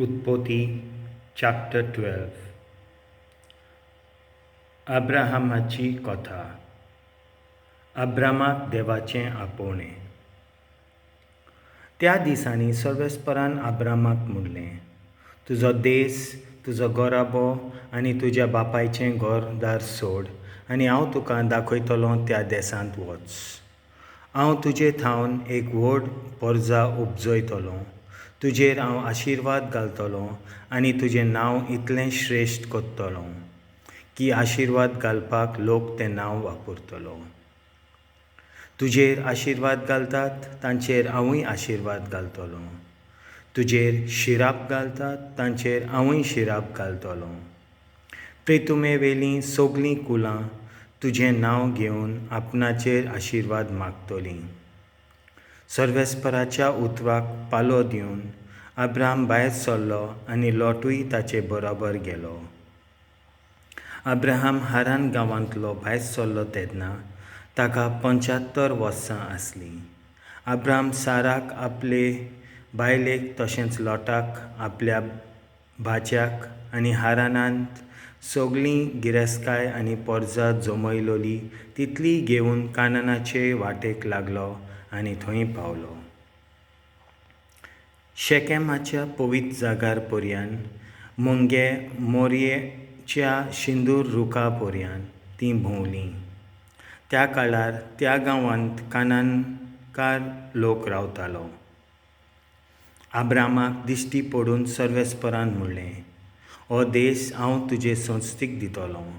उत्पत्ती चॅप्टर 12 अब्राहमाची कथा. अब्रामाक देवाचें आपोवणें. त्या दिसांनी सर्वेस्परान अब्रामाक म्हणलें, तुजो देस, तुजो गोराबो आनी तुज्या बापायचें घरदार सोड आनी हांव तुका दाखयतलों त्या देसांत वच. हांव तुजे थावन एक व्हड पोरजा उपजयतलों. तुजेर हांव आशिर्वाद घालतलों आनी तुजें नांव इतलें श्रेश्ठ कोत्तलों की आशिर्वाद घालपाक लोक तें नांव वापरतलो. तुजेर आशिर्वाद घालतात तांचेर हांवूय आशिर्वाद घालतलों. तुजेर शिराप घालतात तांचेर हांवूय शिराप घालतलों. प्रेतुमे वेलीं सगलीं कुलां तुजें नांव घेवन आपणाचेर आशिर्वाद मागतलीं. सर्वेस्पराच्या उतराक पालो दिवन अब्राम भायर सरलो आनी लोटूय ताचे बरोबर गेलो. अब्राहम हारान गांवांतलो भायर सरलो तेन्ना ताका 75 वर्सां आसलीं. अब्राम साराक आपले बायलेक तशेंच लोटाक आपल्या भाच्याक आनी हारानांत सगळीं गिरेस्तकाय आनी पोरजां जमयलोलीं तितली घेवन कानानाचे वाटेक लागलो आनी थंय पावलो. शेकेमाच्या पवित्र जागार पर्यंत मोर्येच्या सिंदूर रुखा पर्यंत तीं भोंवलीं. त्या काळार त्या गांवांत कानानकार लोक रावतालो. अब्रामाक दिश्टी पडून सर्वेस्परान म्हणलें, हो देस हांव तुजे संस्थीक दितलों.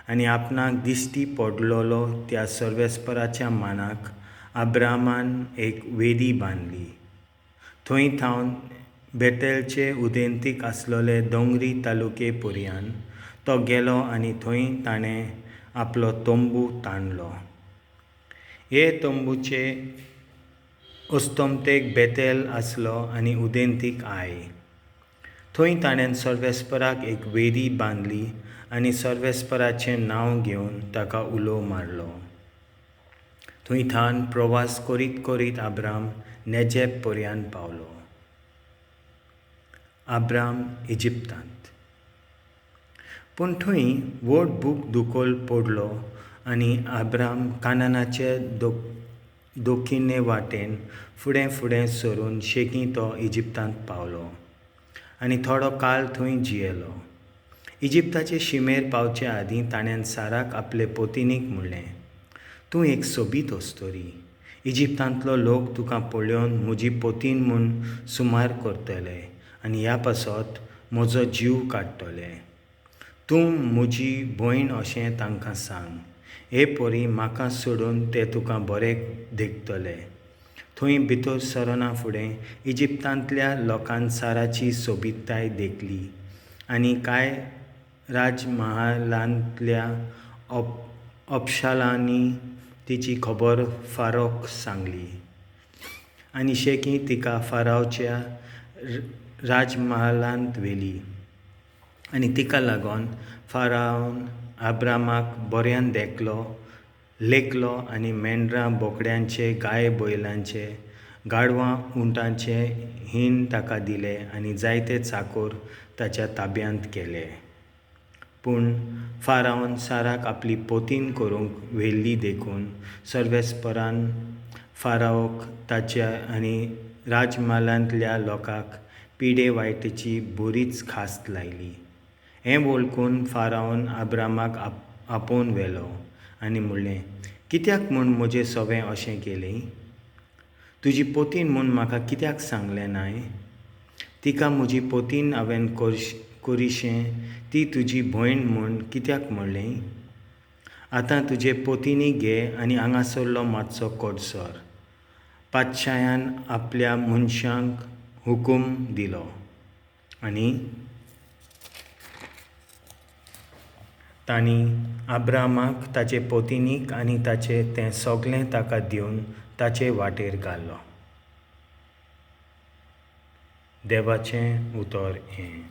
आनी आपणाक दिश्टी पडलोलो त्या सर्वेस्पराच्या मानाक अब्रामान एक वेदी बांदली. थंय थावन बेतेलचे उदेंतीक आसलोले दोंगरी तालुके पर्यंत तो गेलो आनी थंय ताणें आपलो तंबू ताणलो. हे तंबूचे अस्तमतेक बेतेल आसलो आनी उदेंतीक आय. थंय ताणें सर्वेस्पराक एक वेदी बांदली आनी सर्वेस्पराचें नांव घेवन ताका उलो मारलो. थंय थावन प्रवास करीत करीत अब्राम नेजेब पर्यंत पावलो. अब्राम इजिप्तांत. पूण थंय व्हड बूक दुखोल पडलो आनी अब्राम कानानाचे दोखिने वाटेन फुडें फुडें सरून शेकी तो इजिप्तांत पावलो आनी थोडो काळ थंय जियेलो. इजिप्ताचे शिमेर पावचे आदीं ताणें साराक आपले पोतिनीक म्हणलें, तूं एक सोबीत अस्तोरी. इजिप्तांतलो लोक तुका पळोवन म्हजी पोतीन म्हूण सुमार करतले आनी ह्या पासत म्हजो जीव काडटले. तूं म्हजी भयण अशें तांकां सांग. हे परी म्हाका सोडून ते तुका बरें देखतले. थंय भितर सरना फुडें इजिप्तांतल्या लोकांन साराची सोबीतताय देखली आनी कांय राजमहालांतल्या अपशालांनी तिची खबर फारोक सांगली. आनी शेकी तिका फारावच्या राजमहालांत व्हेली आनी तिका लागून फारावन अब्रामाक बऱ्यान लेखलो आनी मेंढरां बोकड्यांचे गाय बैलांचे गाडवां उंटांचे हीण ताका दिले आनी जायते चाकर ताच्या ताब्यांत केले. पूण फारावन साराक आपली पोतीन करूंक व्हेल्ली देखून सर्वेस्परान फारावक ताच्या आनी राजमहालांतल्या लोकांक पिडे वायटची बरीच खास्त लायली. हें वळखून फारावन अब्रामाक आपोवन व्हेलो आनी म्हणलें, कित्याक म्हूण म्हजें सवें अशें केलें? तुजी पोतीन म्हूण म्हाका कित्याक सांगलें नाय? तिका म्हजी पोतीन हांवें करिशें ती तुजी भयण म्हूण कित्याक म्हणलें? आतां तुजे पोतिनीक घे आनी हांगासरलो मातसो कोडसर. पातशायान आपल्या मनशांक हुकूम दिलो आनी तांणी अब्रामाक ताचे पोतिनीक आनी ताचें तें सगळें ताका दिवन ताचे वाटेर घालो. देवाचें उतर हें.